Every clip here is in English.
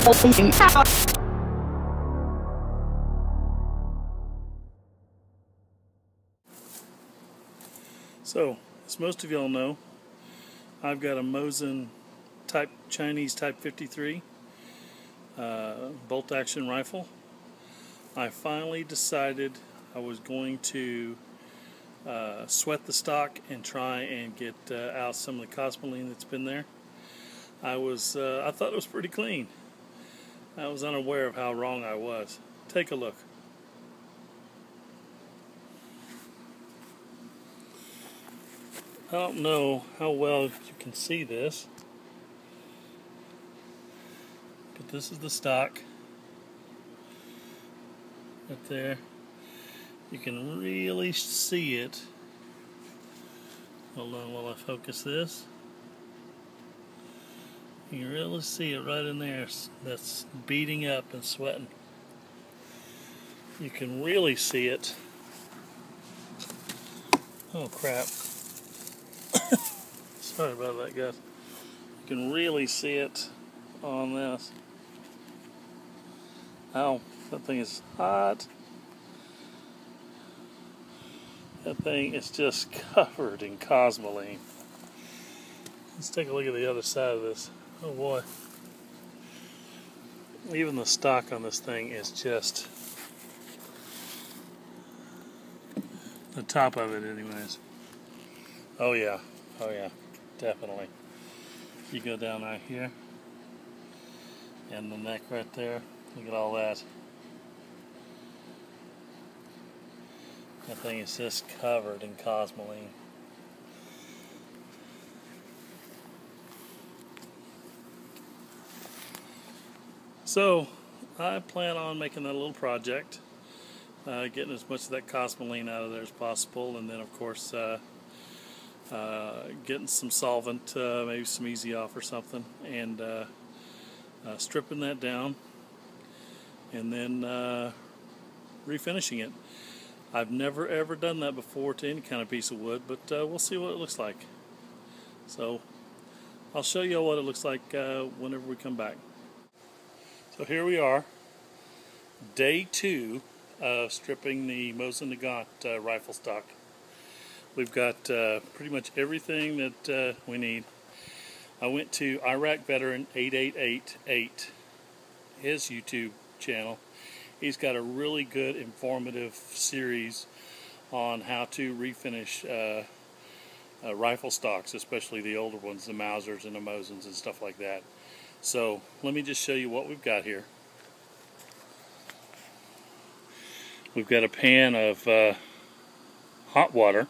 So, as most of y'all know, I've got a Mosin Chinese Type 53 bolt action rifle. I finally decided I was going to sweat the stock and try and get out some of the cosmoline that's been there. I thought it was pretty clean. I was unaware of how wrong I was. Take a look. I don't know how well you can see this, but this is the stock right there. You can really see it. Hold on while I focus this. You can really see it right in there. That's beating up and sweating. You can really see it. Oh crap. Sorry about that, guys. You can really see it on this. Ow, that thing is hot. That thing is just covered in cosmoline. Let's take a look at the other side of this. Oh boy. Even the stock on this thing is just the top of it anyways. Oh yeah, definitely. You go down right here and the neck right there, look at all that. That thing is just covered in cosmoline. So I plan on making that a little project, getting as much of that cosmoline out of there as possible, and then of course getting some solvent, maybe some Easy Off or something, and stripping that down, and then refinishing it. I've never ever done that before to any kind of piece of wood, but we'll see what it looks like. So I'll show you what it looks like whenever we come back. So here we are, day 2 of stripping the Mosin Nagant rifle stock. We've got pretty much everything that we need. I went to Iraq Veteran 8888, his YouTube channel. He's got a really good informative series on how to refinish rifle stocks, especially the older ones, the Mausers and the Mosins and stuff like that. So let me just show you what we've got here. We've got a pan of hot water.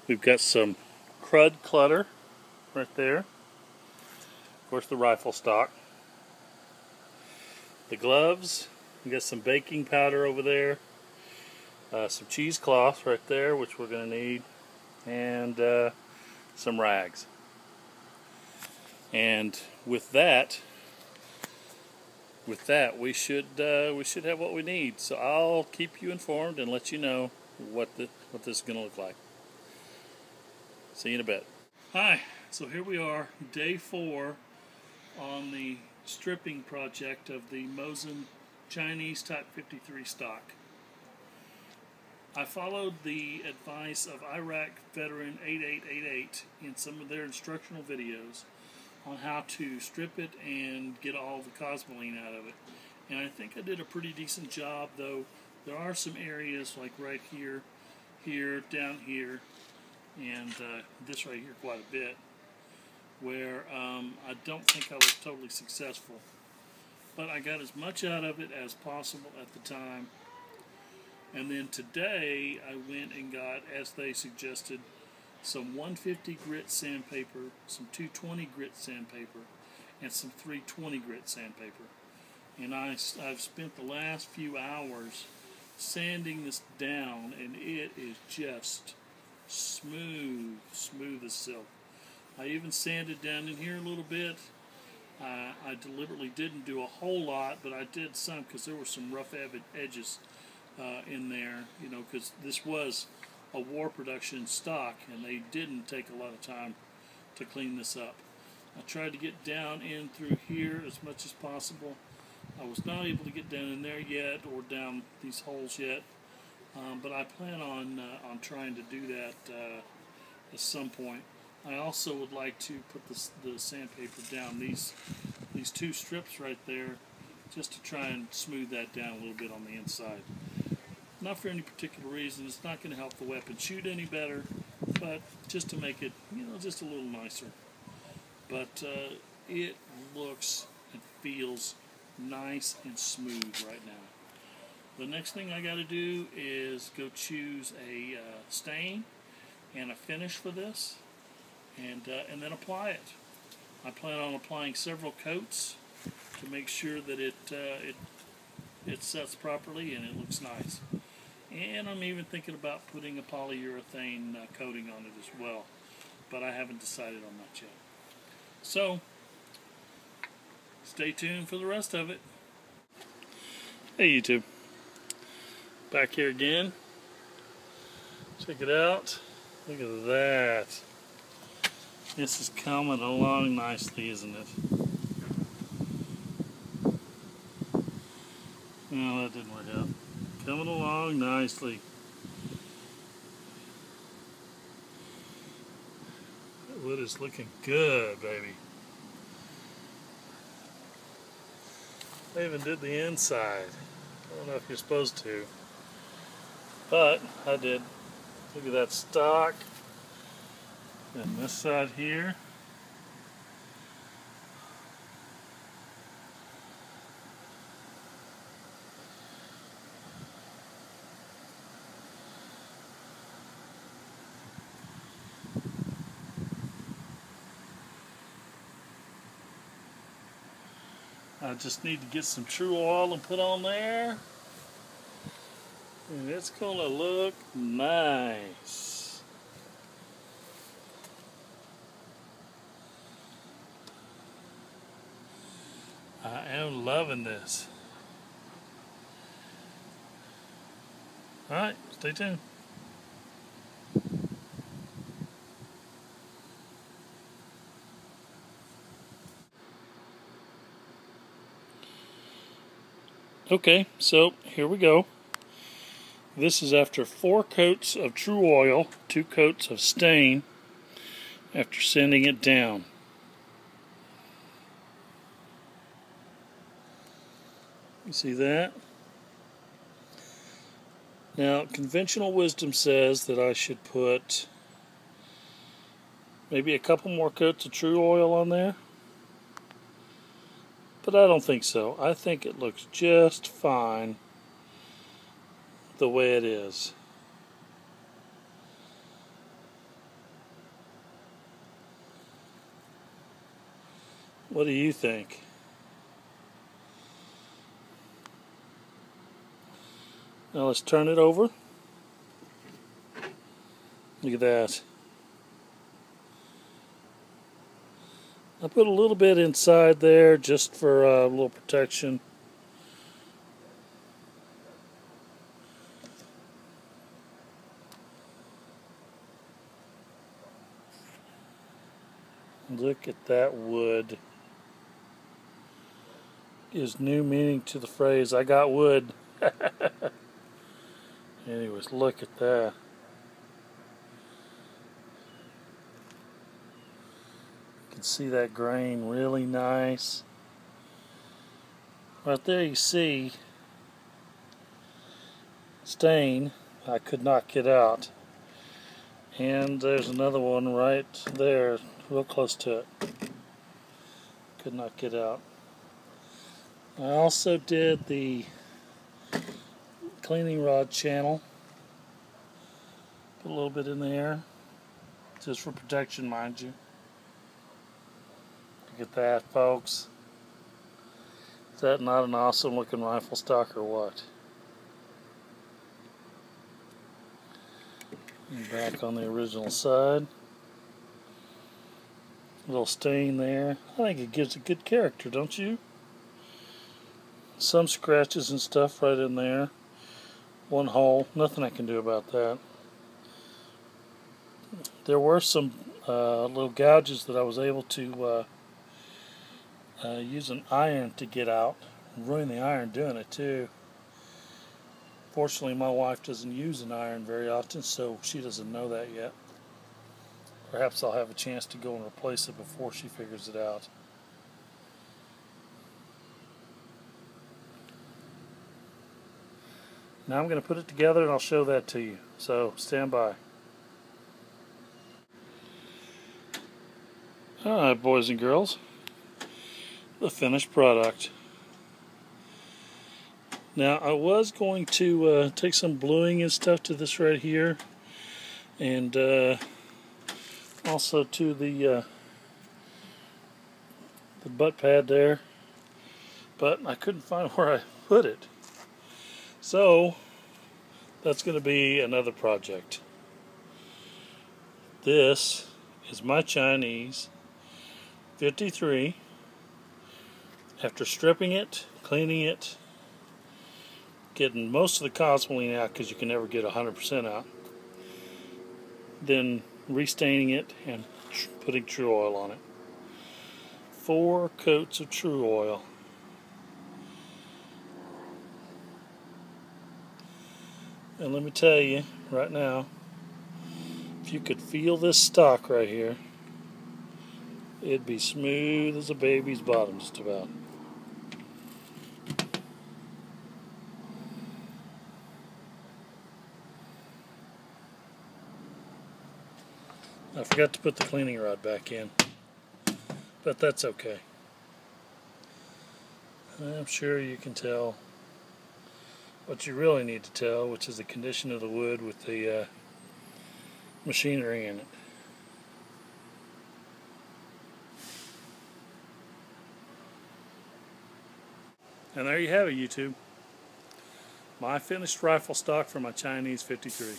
We've got some crud clutter right there. Of course, the rifle stock. The gloves. We've got some baking powder over there. Some cheesecloth right there, which we're going to need. And some rags. And with that we should have what we need. So I'll keep you informed and let you know what this is going to look like. See you in a bit. Hi, so here we are, day 4 on the stripping project of the Mosin Chinese Type 53 stock. I followed the advice of Iraq Veteran 8888 in some of their instructional videos on how to strip it and get all the cosmoline out of it. And I think I did a pretty decent job, though there are some areas like right here, down here, and this right here quite a bit, where I don't think I was totally successful. But I got as much out of it as possible at the time. And then today I went and got, as they suggested, some 150 grit sandpaper, some 220 grit sandpaper, and some 320 grit sandpaper. And I've spent the last few hours sanding this down, and it is just smooth as silk. I even sanded down in here a little bit. I deliberately didn't do a whole lot, but I did some because there were some rough edges in there, you know, because this was a war production stock, and they didn't take a lot of time to clean this up. I tried to get down in through here as much as possible. I was not able to get down in there yet, or down these holes yet, but I plan on trying to do that at some point. I also would like to put the sandpaper down these two strips right there, just to try and smooth that down a little bit on the inside. Not for any particular reason. It's not going to help the weapon shoot any better, but just to make it, just a little nicer. But it looks and feels nice and smooth right now. The next thing I got to do is go choose a stain and a finish for this, and then apply it. I plan on applying several coats to make sure that it sets properly and it looks nice. And I'm even thinking about putting a polyurethane coating on it as well, but I haven't decided on that yet. So, stay tuned for the rest of it. Hey YouTube, back here again. Check it out. Look at that. This is coming along nicely, isn't it? No, that didn't work out. Coming along nicely. That wood is looking good, baby. I even did the inside. I don't know if you're supposed to, but I did. Look at that stock. And this side here. I just need to get some true oil and put on there, and it's gonna look nice. I am loving this. Alright, stay tuned. Okay, so here we go. This is after 4 coats of true oil, 2 coats of stain, after sanding it down. You see that? Now, conventional wisdom says that I should put maybe a couple more coats of true oil on there. But I don't think so. I think it looks just fine the way it is. What do you think? Now let's turn it over. Look at that. I put a little bit inside there just for a little protection. Look at that wood. Gives new meaning to the phrase, I got wood. Anyways, look at that. You can see that grain really nice. Right there you see stain I could not get out. And there's another one right there, real close to it. Could not get out. I also did the cleaning rod channel. Put a little bit in there, just for protection, mind you. Look at that, folks. Is that not an awesome looking rifle stock or what? And back on the original side. A little stain there. I think it gives a good character, don't you? Some scratches and stuff right in there. One hole. Nothing I can do about that. There were some little gouges that I was able to use an iron to get out. Ruin the iron doing it too. Fortunately, my wife doesn't use an iron very often, so she doesn't know that yet. Perhaps I'll have a chance to go and replace it before she figures it out. Now I'm going to put it together and I'll show that to you. So stand by. Alright, boys and girls, the finished product. Now I was going to take some bluing and stuff to this right here, and also to the butt pad there, but I couldn't find where I put it. So that's going to be another project. This is my Chinese 53. After stripping it, cleaning it, getting most of the cosmoline out because you can never get 100% out, then restaining it and putting true oil on it. 4 coats of true oil. And let me tell you right now, if you could feel this stock right here, it'd be smooth as a baby's bottom just about. I forgot to put the cleaning rod back in, but that's okay. I'm sure you can tell what you really need to tell, which is the condition of the wood with the machinery in it. And there you have it, YouTube. My finished rifle stock for my Chinese 53.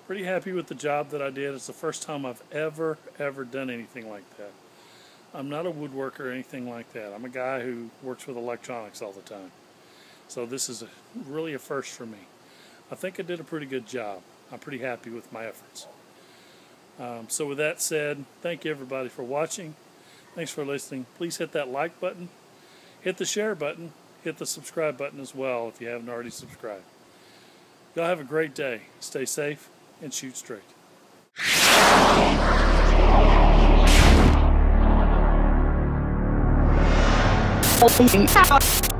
Pretty happy with the job that I did. It's the first time I've ever done anything like that. I'm not a woodworker or anything like that. I'm a guy who works with electronics all the time. So this is really a first for me. I think I did a pretty good job. I'm pretty happy with my efforts. So with that said, thank you everybody for watching. Thanks for listening. Please hit that like button, hit the share button, hit the subscribe button as well if you haven't already subscribed. Y'all have a great day. Stay safe and shoot straight. Shoutout.